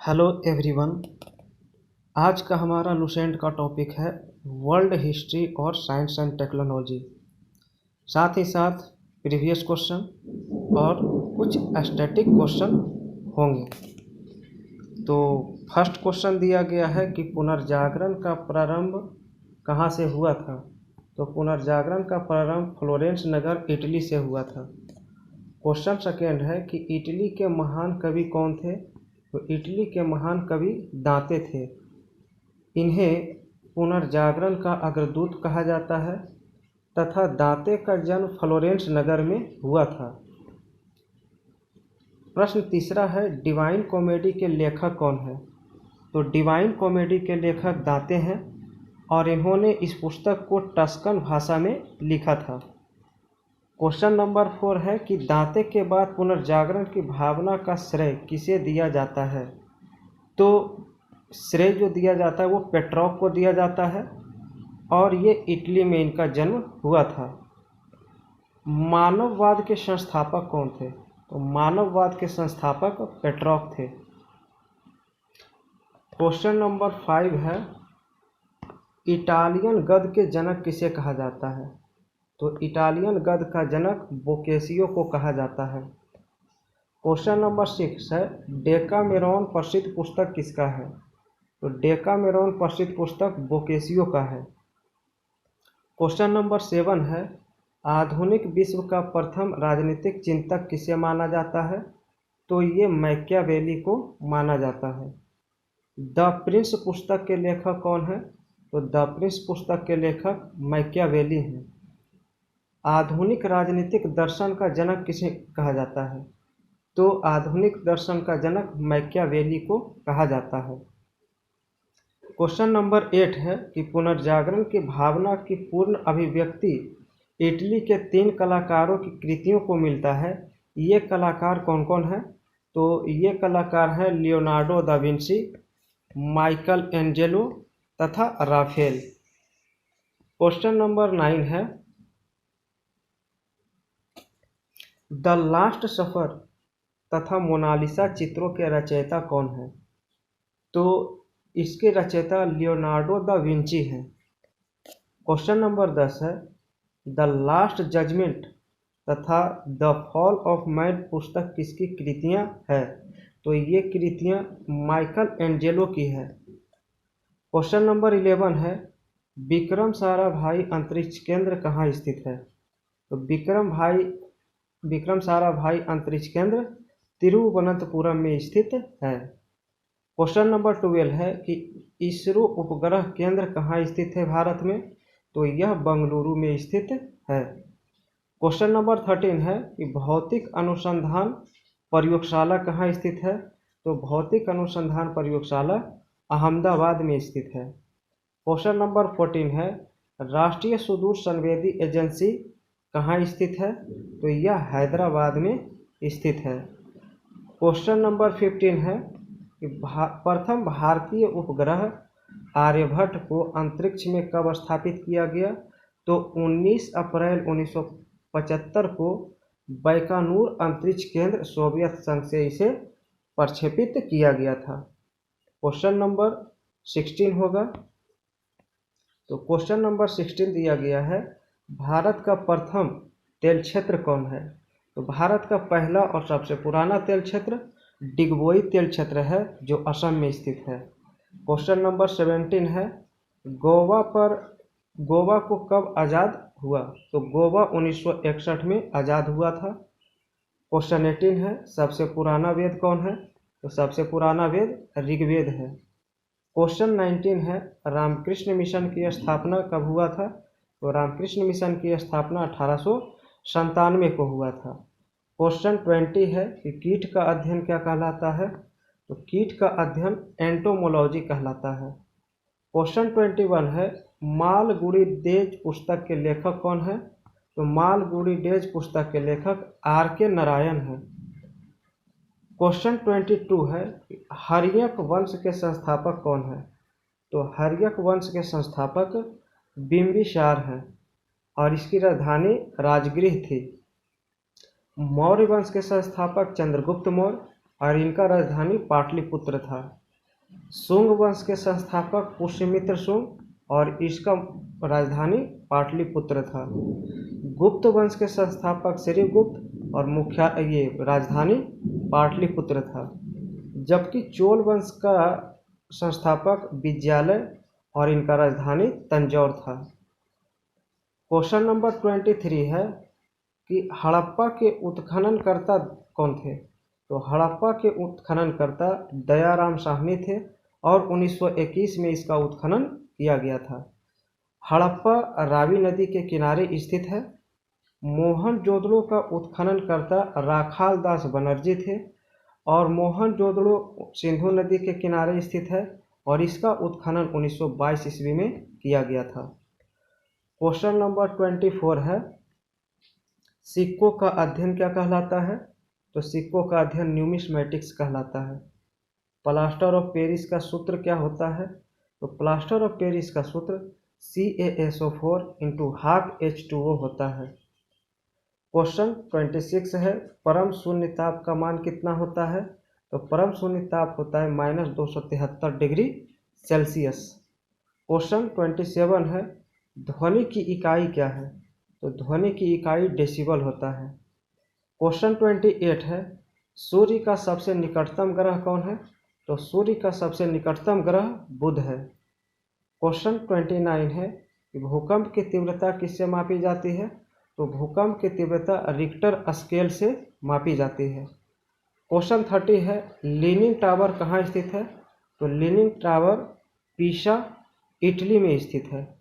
Hello everyone. आज का हमारा लुसेंट का टॉपिक है वर्ल्ड हिस्ट्री और साइंस एंड टेक्नोलॉजी, साथ ही साथ प्रीवियस क्वेश्चन और कुछ स्टैटिक क्वेश्चन होंगे। तो फर्स्ट क्वेश्चन दिया गया है कि पुनर्जागरण का प्रारंभ कहाँ से हुआ था। तो पुनर्जागरण का प्रारंभ फ्लोरेंस नगर इटली से हुआ था। क्वेश्चन सेकेंड है कि इटली के महान कवि कौन थे। तो इटली के महान कवि दांते थे। इन्हें पुनर्जागरण का अग्रदूत कहा जाता है तथा दांते का जन्म फ्लोरेंस नगर में हुआ था। प्रश्न तीसरा है डिवाइन कॉमेडी के लेखक कौन है। तो डिवाइन कॉमेडी के लेखक दांते हैं और इन्होंने इस पुस्तक को टस्कन भाषा में लिखा था। क्वेश्चन नंबर 4 है कि दांते के बाद पुनर्जागरण की भावना का श्रेय किसे दिया जाता है। तो श्रेय जो दिया जाता है वो पेट्रॉक को दिया जाता है और ये इटली में इनका जन्म हुआ था। मानववाद के संस्थापक कौन थे। तो मानववाद के संस्थापक पेट्रॉक थे। क्वेश्चन नंबर 5 है इटालियन गद्य के जनक किसे कहा जाता है। तो इटालियन गद्य का जनक बोकेशियो को कहा जाता है। क्वेश्चन नंबर 6 है डेकामेरॉन प्रसिद्ध पुस्तक किसका है। तो डेकामेरॉन प्रसिद्ध पुस्तक बोकेशियो का है। क्वेश्चन नंबर 7 है आधुनिक विश्व का प्रथम राजनीतिक चिंतक किसे माना जाता है। तो ये मैकियावेली को माना जाता है। द प्रिंस पुस्तक के लेखक कौन है। तो द प्रिंस पुस्तक के लेखक मैकियावेली हैं। आधुनिक राजनीतिक दर्शन का जनक किसे कहा जाता है। तो आधुनिक दर्शन का जनक मैकियावेली को कहा जाता है। क्वेश्चन नंबर 8 है कि पुनर्जागरण की भावना की पूर्ण अभिव्यक्ति इटली के 3 कलाकारों की कृतियों को मिलता है। ये कलाकार कौन कौन है। तो ये कलाकार हैं Leonardo da Vinci, Michael Angelo तथा राफेल। क्वेश्चन नंबर 9 है द लास्ट सफर तथा मोनालिसा चित्रों के रचयिता कौन है। तो इसके रचयिता लियोनार्डो दा विंची हैं। क्वेश्चन नंबर 10 है द लास्ट जजमेंट तथा द फॉल ऑफ मैन पुस्तक किसकी कृतियां है। तो ये कृतियां माइकल एंजेलो की है। क्वेश्चन नंबर 11 है विक्रम साराभाई अंतरिक्ष केंद्र कहाँ स्थित है। तो विक्रम साराभाई अंतरिक्ष केंद्र तिरुवनंतपुरम में स्थित है। क्वेश्चन नंबर 12 है कि इसरो उपग्रह केंद्र कहाँ स्थित है भारत में। तो यह बंगलुरु में स्थित है। क्वेश्चन नंबर 13 है कि भौतिक अनुसंधान प्रयोगशाला कहाँ स्थित है। तो भौतिक अनुसंधान प्रयोगशाला अहमदाबाद में स्थित है। क्वेश्चन नंबर 14 है राष्ट्रीय सुदूर संवेदी एजेंसी कहाँ स्थित है। तो यह हैदराबाद में स्थित है। क्वेश्चन नंबर 15 है कि प्रथम भारतीय उपग्रह आर्यभट्ट को अंतरिक्ष में कब स्थापित किया गया। तो 19 अप्रैल 1975 को बैकानूर अंतरिक्ष केंद्र सोवियत संघ से इसे प्रक्षेपित किया गया था। क्वेश्चन नंबर 16 होगा। तो क्वेश्चन नंबर 16 दिया गया है भारत का प्रथम तेल क्षेत्र कौन है। तो भारत का पहला और सबसे पुराना तेल क्षेत्र डिगबोई तेल क्षेत्र है जो असम में स्थित है। क्वेश्चन नंबर 17 है गोवा को कब आज़ाद हुआ। तो गोवा 1961 में आज़ाद हुआ था। क्वेश्चन 18 है सबसे पुराना वेद कौन है। तो सबसे पुराना वेद ऋग्वेद है। क्वेश्चन 19 है रामकृष्ण मिशन की स्थापना कब हुआ था। तो रामकृष्ण मिशन की स्थापना 1897 को हुआ था। क्वेश्चन 20 है कि कीट का अध्ययन क्या कहलाता है। तो कीट का अध्ययन एंटोमोलॉजी कहलाता है। क्वेश्चन 21 है मालगुडी डेज पुस्तक के लेखक कौन है। तो मालगुडी डेज पुस्तक के लेखक R.K. नारायण हैं। क्वेश्चन 22 है हर्यक वंश के संस्थापक कौन है। तो हर्यक वंश के संस्थापक बिंबिसार हैं और इसकी राजधानी राजगृह थी। मौर्य वंश के संस्थापक चंद्रगुप्त मौर्य और इनका राजधानी पाटलिपुत्र था। शुंग वंश के संस्थापक पुष्यमित्र शुंग और इसका राजधानी पाटलिपुत्र था। गुप्त वंश के संस्थापक श्रीगुप्त और ये राजधानी पाटलिपुत्र था। जबकि चोल वंश का संस्थापक विजयालय और इनका राजधानी तंजौर था। क्वेश्चन नंबर 23 है कि हड़प्पा के उत्खननकर्ता कौन थे। तो हड़प्पा के उत्खननकर्ता दयाराम साहनी थे और 1921 में इसका उत्खनन किया गया था। हड़प्पा रावी नदी के किनारे स्थित है। मोहनजोदड़ो का उत्खननकर्ता राखाल दास बनर्जी थे और मोहनजोदड़ो सिंधु नदी के किनारे स्थित है और इसका उत्खनन 1922 ईस्वी में किया गया था। क्वेश्चन नंबर 24 है, सिक्कों का अध्ययन क्या कहलाता है। तो सिक्कों का अध्ययन न्यूमिस्मेटिक्स कहलाता है। प्लास्टर ऑफ पेरिस का सूत्र क्या होता है। तो प्लास्टर ऑफ पेरिस का सूत्र CaSO4 × ½ होता है। क्वेश्चन 26 है, परम शून्य ताप का मान कितना होता है। तो परम शून्य ताप होता है -273 डिग्री सेल्सियस। क्वेश्चन 27 है, ध्वनि की इकाई क्या है। तो ध्वनि की इकाई डेसिबल होता है। क्वेश्चन 28 है, सूर्य का सबसे निकटतम ग्रह कौन है। तो सूर्य का सबसे निकटतम ग्रह बुध है। क्वेश्चन 29 है कि भूकंप की तीव्रता किससे मापी जाती है। तो भूकंप की तीव्रता रिक्टर स्केल से मापी जाती है। क्वेश्चन 30 है, लीनिंग टावर कहाँ स्थित है। तो लीनिंग टावर पीसा इटली में स्थित है।